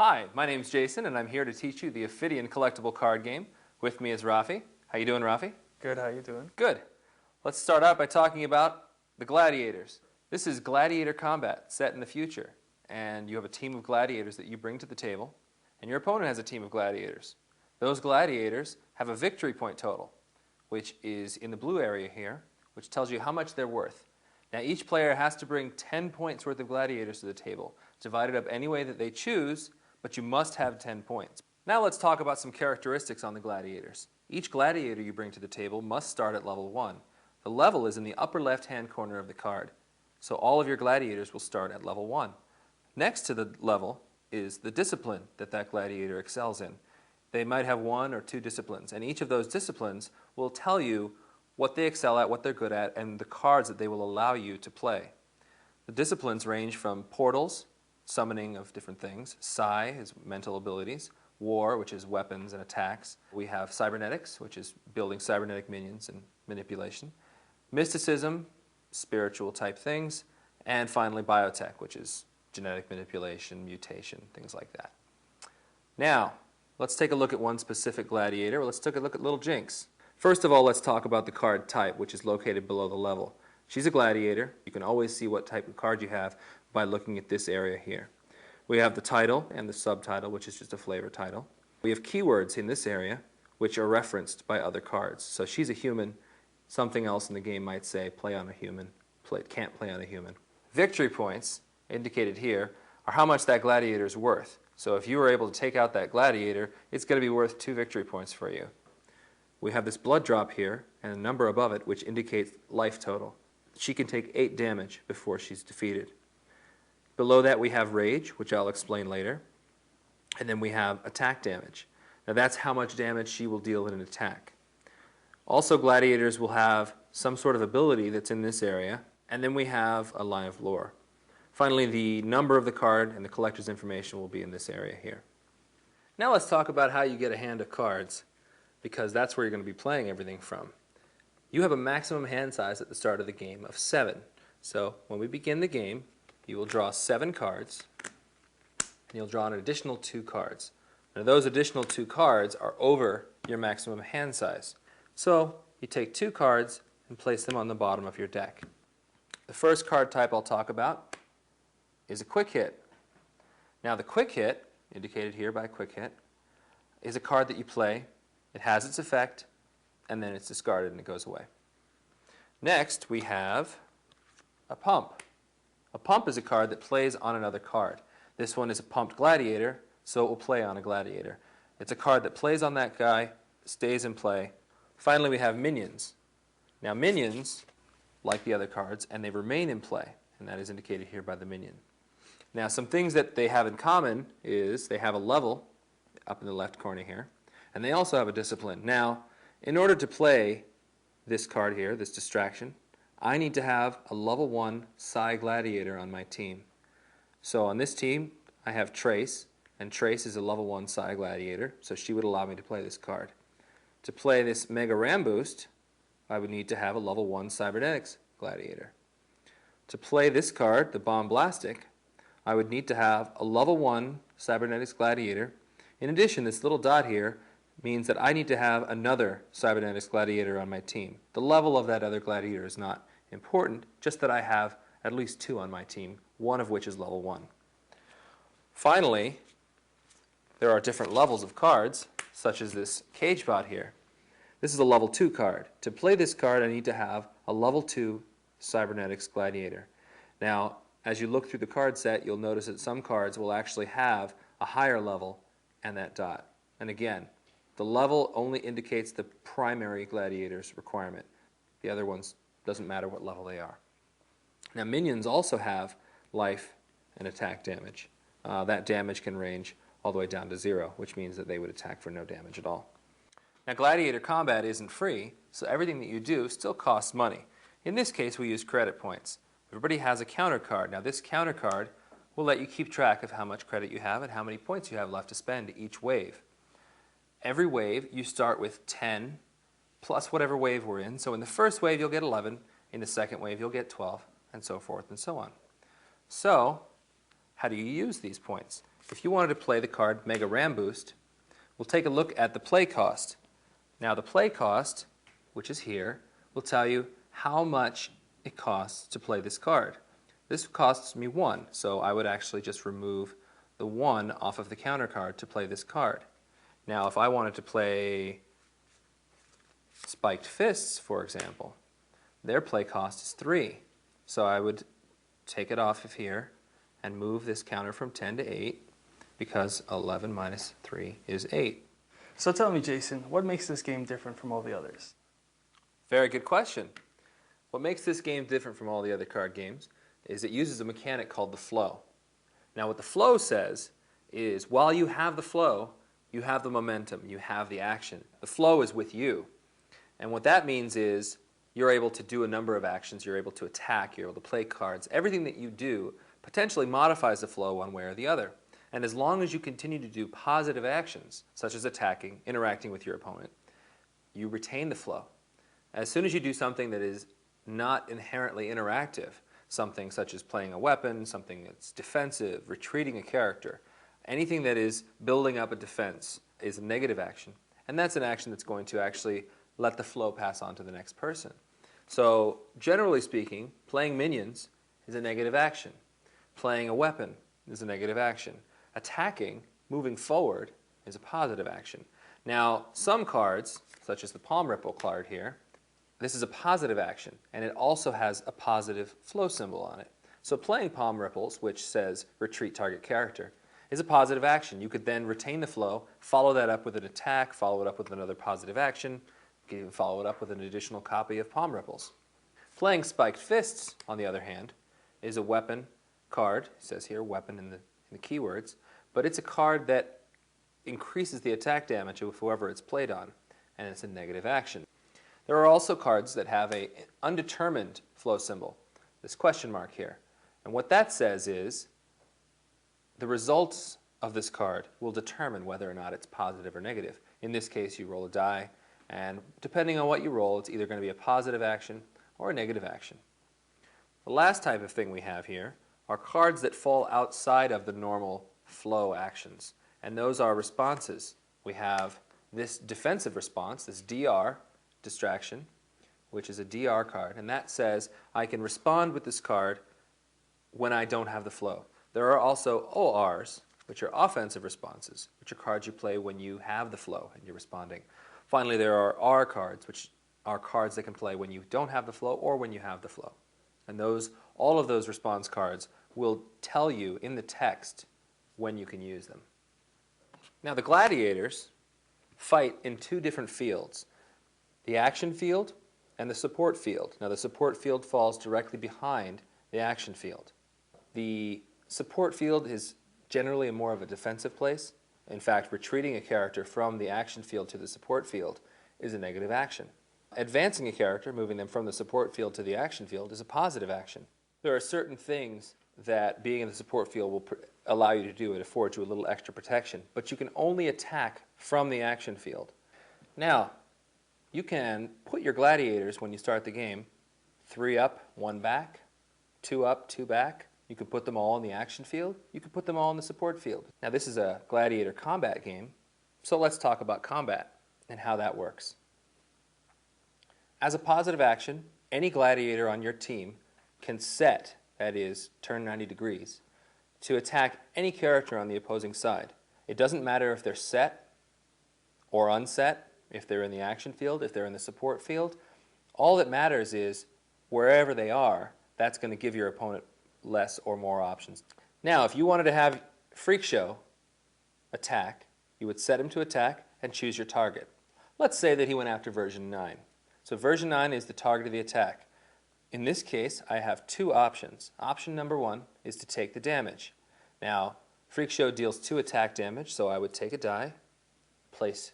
Hi, my name's Jason, and I'm here to teach you the Ophidian collectible card game. With me is Rafi. How you doing, Rafi? Good, how you doing? Good. Let's start out by talking about the gladiators. This is gladiator combat set in the future, and you have a team of gladiators that you bring to the table, and your opponent has a team of gladiators. Those gladiators have a victory point total, which is in the blue area here, which tells you how much they're worth. Now each player has to bring 10 points worth of gladiators to the table, divided up any way that they choose, but you must have 10 points. Now let's talk about some characteristics on the gladiators. Each gladiator you bring to the table must start at level 1. The level is in the upper left-hand corner of the card, so all of your gladiators will start at level 1. Next to the level is the discipline that that gladiator excels in. They might have 1 or 2 disciplines, and each of those disciplines will tell you what they excel at, what they're good at, and the cards that they will allow you to play. The disciplines range from portals, summoning of different things, psi is mental abilities, war, which is weapons and attacks. We have cybernetics, which is building cybernetic minions and manipulation, mysticism, spiritual type things, and finally biotech, which is genetic manipulation, mutation, things like that. Now, let's take a look at one specific gladiator. Let's take a look at Little Jinx. First of all, let's talk about the card type, which is located below the level. She's a gladiator. You can always see what type of card you have by looking at this area here. We have the title and the subtitle, which is just a flavor title. We have keywords in this area, which are referenced by other cards. So she's a human. Something else in the game might say, play on a human, can't play on a human. Victory points, indicated here, are how much that gladiator is worth. So if you were able to take out that gladiator, it's going to be worth 2 victory points for you. We have this blood drop here, and a number above it, which indicates life total. She can take 8 damage before she's defeated. Below that we have rage, which I'll explain later. And then we have attack damage. Now that's how much damage she will deal in an attack. Also, gladiators will have some sort of ability that's in this area. And then we have a line of lore. Finally, the number of the card and the collector's information will be in this area here. Now let's talk about how you get a hand of cards, because that's where you're going to be playing everything from. You have a maximum hand size at the start of the game of 7. So when we begin the game, you will draw 7 cards, and you'll draw an additional 2 cards. Now those additional 2 cards are over your maximum hand size. So you take 2 cards and place them on the bottom of your deck. The first card type I'll talk about is a quick hit. Now the quick hit, indicated here by quick hit, is a card that you play. It has its effect, and then it's discarded and it goes away. Next we have a pump. A pump is a card that plays on another card. This one is a pumped gladiator, so it will play on a gladiator. It's a card that plays on that guy, stays in play. Finally, we have minions. Now minions, like the other cards, and they remain in play, and that is indicated here by the minion. Now some things that they have in common is they have a level up in the left corner here, and they also have a discipline. Now, in order to play this card here, this distraction, I need to have a level 1 psi gladiator on my team. So on this team, I have Trace, and Trace is a level 1 psi gladiator, so she would allow me to play this card. To play this Mega Ram Boost, I would need to have a level 1 cybernetics gladiator. To play this card, the Bomb Blastic, I would need to have a level 1 cybernetics gladiator. In addition, this little dot here means that I need to have another cybernetics gladiator on my team. The level of that other gladiator is not important, just that I have at least 2 on my team, one of which is level 1. Finally, there are different levels of cards, such as this Cage Bot here. This is a level 2 card. To play this card, I need to have a level 2 cybernetics gladiator. Now, as you look through the card set, you'll notice that some cards will actually have a higher level and that dot. And again, the level only indicates the primary gladiator's requirement. The other ones doesn't matter what level they are. Now minions also have life and attack damage. That damage can range all the way down to 0, which means that they would attack for no damage at all. Now gladiator combat isn't free, so everything that you do still costs money. In this case we use credit points. Everybody has a counter card. Now this counter card will let you keep track of how much credit you have and how many points you have left to spend each wave. Every wave you start with 10 plus whatever wave we're in. So in the first wave you'll get 11, in the second wave you'll get 12, and so forth and so on. So how do you use these points? if you wanted to play the card Mega Ram Boost, we'll take a look at the play cost. Now the play cost, which is here, will tell you how much it costs to play this card. This costs me 1, so I would actually just remove the 1 off of the counter card to play this card. Now if I wanted to play Spiked Fists, for example, their play cost is 3. So I would take it off of here and move this counter from 10 to 8 because 11 minus 3 is 8. So tell me, Jason, what makes this game different from all the others? Very good question. What makes this game different from all the other card games is it uses a mechanic called the flow. Now what the flow says is while you have the flow, you have the momentum, you have the action. The flow is with you. And what that means is you're able to do a number of actions, you're able to attack, you're able to play cards. Everything that you do potentially modifies the flow one way or the other. And as long as you continue to do positive actions, such as attacking, interacting with your opponent, you retain the flow. As soon as you do something that is not inherently interactive, something such as playing a weapon, something that's defensive, retreating a character, anything that is building up a defense is a negative action. And that's an action that's going to actually let the flow pass on to the next person. So generally speaking, playing minions is a negative action. Playing a weapon is a negative action. Attacking, moving forward, is a positive action. Now, some cards, such as the Palm Ripple card here, this is a positive action, and it also has a positive flow symbol on it. So playing Palm Ripples, which says retreat target character, is a positive action. You could then retain the flow, follow that up with an attack, follow it up with another positive action, you could even follow it up with an additional copy of Palm Ripples. Playing Spiked Fists, on the other hand, is a weapon card. It says here weapon in the keywords, but it's a card that increases the attack damage of whoever it's played on, and it's a negative action. There are also cards that have an undetermined flow symbol, this question mark here. And what that says is the results of this card will determine whether or not it's positive or negative. In this case, you roll a die, and depending on what you roll, it's either going to be a positive action or a negative action. The last type of thing we have here are cards that fall outside of the normal flow actions, and those are responses. We have this defensive response, this DR, distraction, which is a DR card, and that says I can respond with this card when I don't have the flow. There are also ORs, which are offensive responses, which are cards you play when you have the flow and you're responding. Finally, there are R cards, which are cards that can play when you don't have the flow or when you have the flow. And all of those response cards will tell you in the text when you can use them. Now, the gladiators fight in 2 different fields, the action field and the support field. Now, the support field falls directly behind the action field. The support field is generally more of a defensive place. In fact, retreating a character from the action field to the support field is a negative action. Advancing a character, moving them from the support field to the action field, is a positive action. There are certain things that being in the support field will allow you to do. It affords you a little extra protection, but you can only attack from the action field. Now, you can put your gladiators, when you start the game, 3 up, 1 back, 2 up, 2 back. You can put them all in the action field. You can put them all in the support field. Now, this is a gladiator combat game, so let's talk about combat and how that works. As a positive action, any gladiator on your team can set, that is, turn 90 degrees, to attack any character on the opposing side. It doesn't matter if they're set or unset, if they're in the action field, if they're in the support field. All that matters is wherever they are, that's going to give your opponent less or more options. Now, if you wanted to have Freak Show attack, you would set him to attack and choose your target. Let's say that he went after version 9. So version 9 is the target of the attack. In this case, I have 2 options. Option number 1 is to take the damage. Now, Freak Show deals 2 attack damage, so I would take a die, place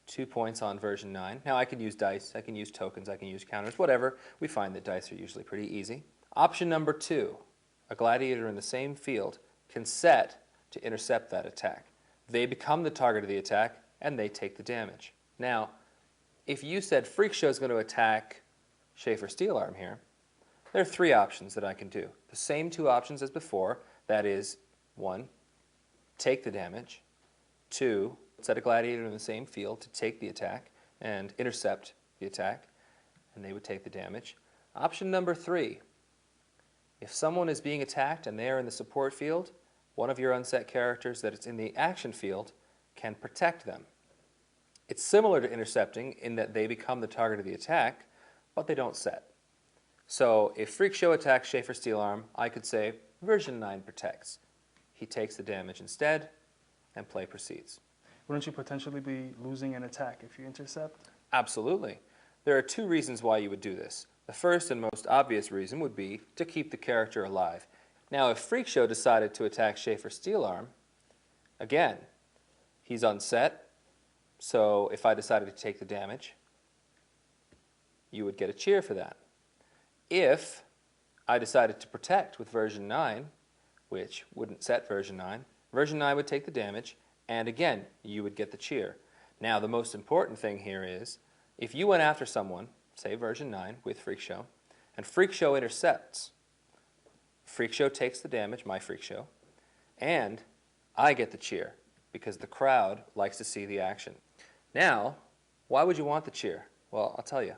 2 points on version 9. Now, I can use dice, I can use tokens, I can use counters, whatever. We find that dice are usually pretty easy. Option number 2, a gladiator in the same field can set to intercept that attack. They become the target of the attack, and they take the damage. Now, if you said Freak Show is going to attack Schaefer Steelarm here, there are 3 options that I can do. The same 2 options as before, that is, 1, take the damage. 2, set a gladiator in the same field to take the attack and intercept the attack, and they would take the damage. Option number 3, if someone is being attacked and they are in the support field, one of your unset characters that is in the action field can protect them. It's similar to intercepting in that they become the target of the attack, but they don't set. So if Freak Show attacks Schaefer Steelarm, I could say version 9 protects. He takes the damage instead, and play proceeds. Wouldn't you potentially be losing an attack if you intercept? Absolutely. There are 2 reasons why you would do this. The first and most obvious reason would be to keep the character alive. Now, if Freak Show decided to attack Schaefer Steelarm, again, he's unset, so if I decided to take the damage, you would get a cheer for that. If I decided to protect with version 9, which wouldn't set version 9, version 9 would take the damage, and again, you would get the cheer. Now, the most important thing here is, if you went after someone, say version 9 with Freak Show, and Freak Show intercepts, Freak Show takes the damage, my Freak Show, and I get the cheer, because the crowd likes to see the action. Now, why would you want the cheer? Well, I'll tell you.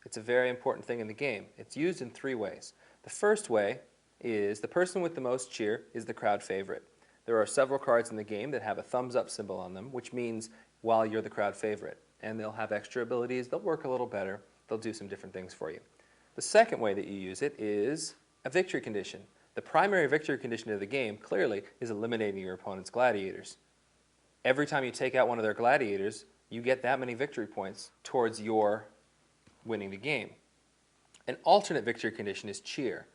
It's a very important thing in the game. It's used in 3 ways. The first way is the person with the most cheer is the crowd favorite. There are several cards in the game that have a thumbs up symbol on them, which means while you're the crowd favorite. And they'll have extra abilities, they'll work a little better, they'll do some different things for you. The second way that you use it is a victory condition. The primary victory condition of the game, clearly, is eliminating your opponent's gladiators. Every time you take out one of their gladiators, you get that many victory points towards your winning the game. An alternate victory condition is cheer.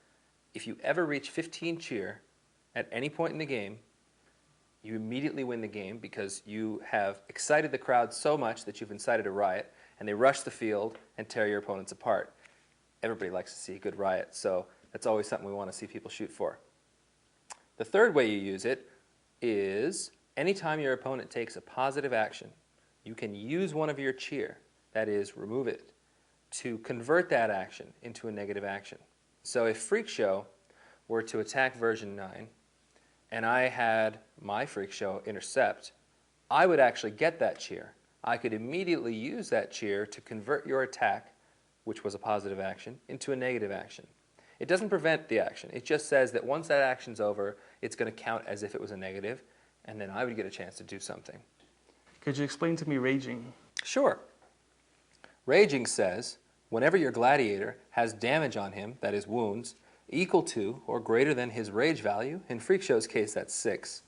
If you ever reach 15 cheer at any point in the game, you immediately win the game because you have excited the crowd so much that you've incited a riot, and they rush the field and tear your opponents apart. Everybody likes to see a good riot, so that's always something we want to see people shoot for. The third way you use it is anytime your opponent takes a positive action, you can use one of your cheer, that is, remove it, to convert that action into a negative action. So if Freak Show were to attack version 9, and I had my Freak Show intercept, I would actually get that cheer. I could immediately use that cheer to convert your attack, which was a positive action, into a negative action. It doesn't prevent the action. It just says that once that action's over, it's going to count as if it was a negative, and then I would get a chance to do something. Could you explain to me raging? Sure. Raging says, whenever your gladiator has damage on him, that is wounds, equal to or greater than his rage value, in Freak Show's case that's 6,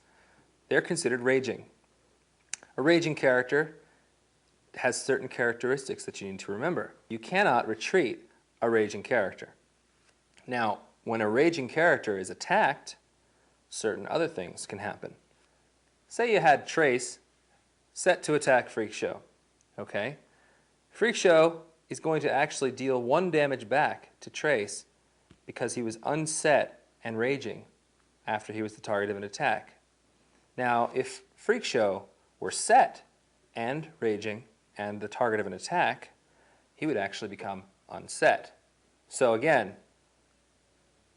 they're considered raging. A raging character has certain characteristics that you need to remember. You cannot retreat a raging character. Now, when a raging character is attacked, certain other things can happen. Say you had Trace set to attack Freak Show. Okay? Freak Show is going to actually deal 1 damage back to Trace because he was unset and raging after he was the target of an attack. Now, if Freak Show were set and raging and the target of an attack, he would actually become unset. So again,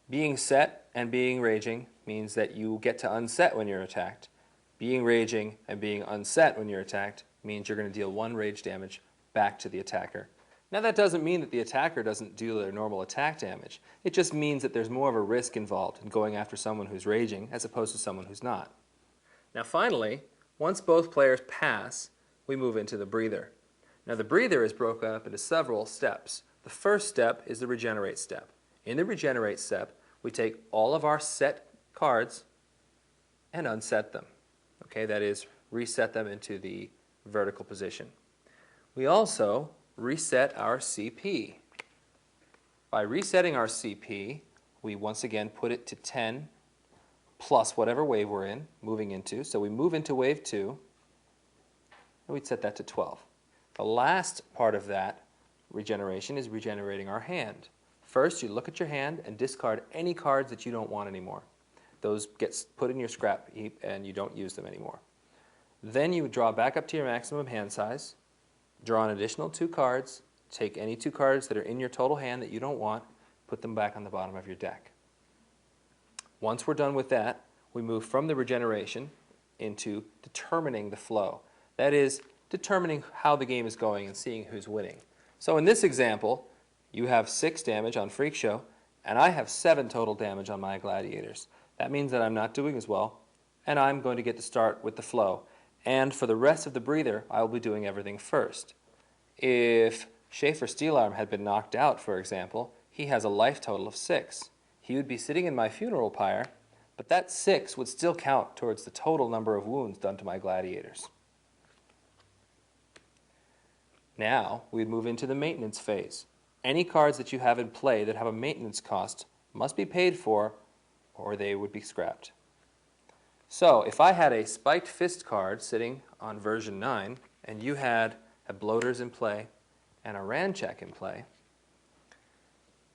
being set and being raging means that you get to unset when you're attacked. Being raging and being unset when you're attacked means you're going to deal 1 rage damage back to the attacker. Now that doesn't mean that the attacker doesn't deal their normal attack damage. It just means that there's more of a risk involved in going after someone who's raging as opposed to someone who's not. Now finally, once both players pass, we move into the breather. Now the breather is broken up into several steps. The first step is the regenerate step. In the regenerate step, we take all of our set cards and unset them. Okay, that is, reset them into the vertical position. We also reset our CP. By resetting our CP, we once again put it to 10 plus whatever wave we're in, moving into. So we move into wave 2, and we'd set that to 12. The last part of that regeneration is regenerating our hand. First, you look at your hand and discard any cards that you don't want anymore. Those get put in your scrap heap and you don't use them anymore. Then you draw back up to your maximum hand size, draw an additional 2 cards, take any 2 cards that are in your total hand that you don't want, put them back on the bottom of your deck. Once we're done with that, we move from the regeneration into determining the flow. That is, determining how the game is going and seeing who's winning. So in this example, you have 6 damage on Freak Show, and I have 7 total damage on my gladiators. That means that I'm not doing as well, and I'm going to get to start with the flow. And for the rest of the breather, I will be doing everything first. If Schaefer Steelarm had been knocked out, for example, he has a life total of 6. He would be sitting in my funeral pyre, but that 6 would still count towards the total number of wounds done to my gladiators. Now, we'd move into the maintenance phase. Any cards that you have in play that have a maintenance cost must be paid for, or they would be scrapped. So, if I had a Spiked Fist card sitting on version 9, and you had a Bloaters in play and a Ranchak in play,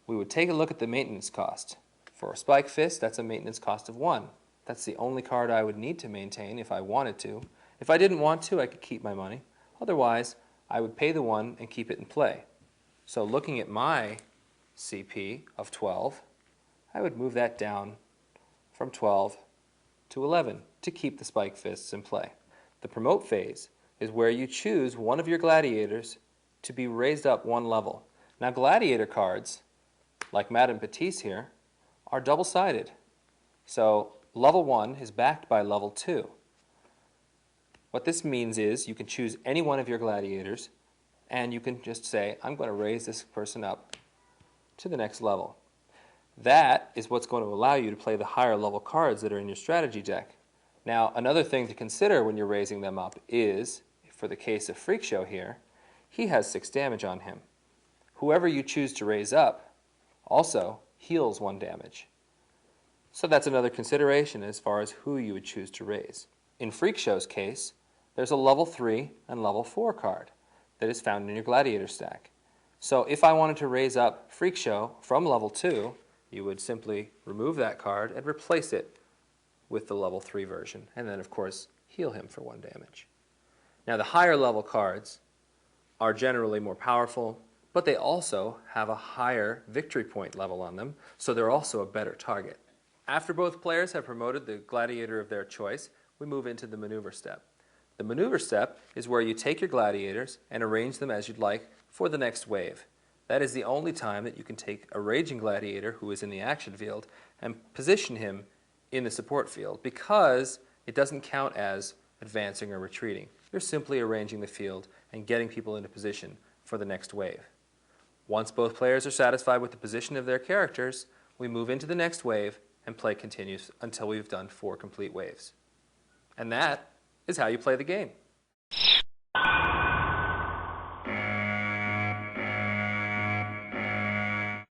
we would take a look at the maintenance cost. For a Spiked Fist, that's a maintenance cost of 1. That's the only card I would need to maintain if I wanted to. If I didn't want to, I could keep my money. Otherwise, I would pay the 1 and keep it in play. So looking at my CP of 12, I would move that down from 12 to 11 to keep the Spiked Fists in play. The promote phase is where you choose one of your gladiators to be raised up 1 level. Now gladiator cards, like Madame Petit's here, are double-sided. So level 1 is backed by level 2. What this means is you can choose any one of your gladiators and you can just say, I'm going to raise this person up to the next level. That is what's going to allow you to play the higher level cards that are in your strategy deck. Now, another thing to consider when you're raising them up is, for the case of Freak Show here, he has 6 damage on him. Whoever you choose to raise up also heals 1 damage. So that's another consideration as far as who you would choose to raise. In Freak Show's case, there's a level 3 and level 4 card that is found in your gladiator stack. So if I wanted to raise up Freak Show from level 2, you would simply remove that card and replace it with the level 3 version, and then of course heal him for 1 damage. Now the higher level cards are generally more powerful, but they also have a higher victory point level on them, so they're also a better target. After both players have promoted the gladiator of their choice, we move into the maneuver step. The maneuver step is where you take your gladiators and arrange them as you'd like for the next wave. That is the only time that you can take a raging gladiator who is in the action field and position him in the support field, because it doesn't count as advancing or retreating. You're simply arranging the field and getting people into position for the next wave. Once both players are satisfied with the position of their characters, we move into the next wave and play continues until we've done 4 complete waves. And that is how you play the game.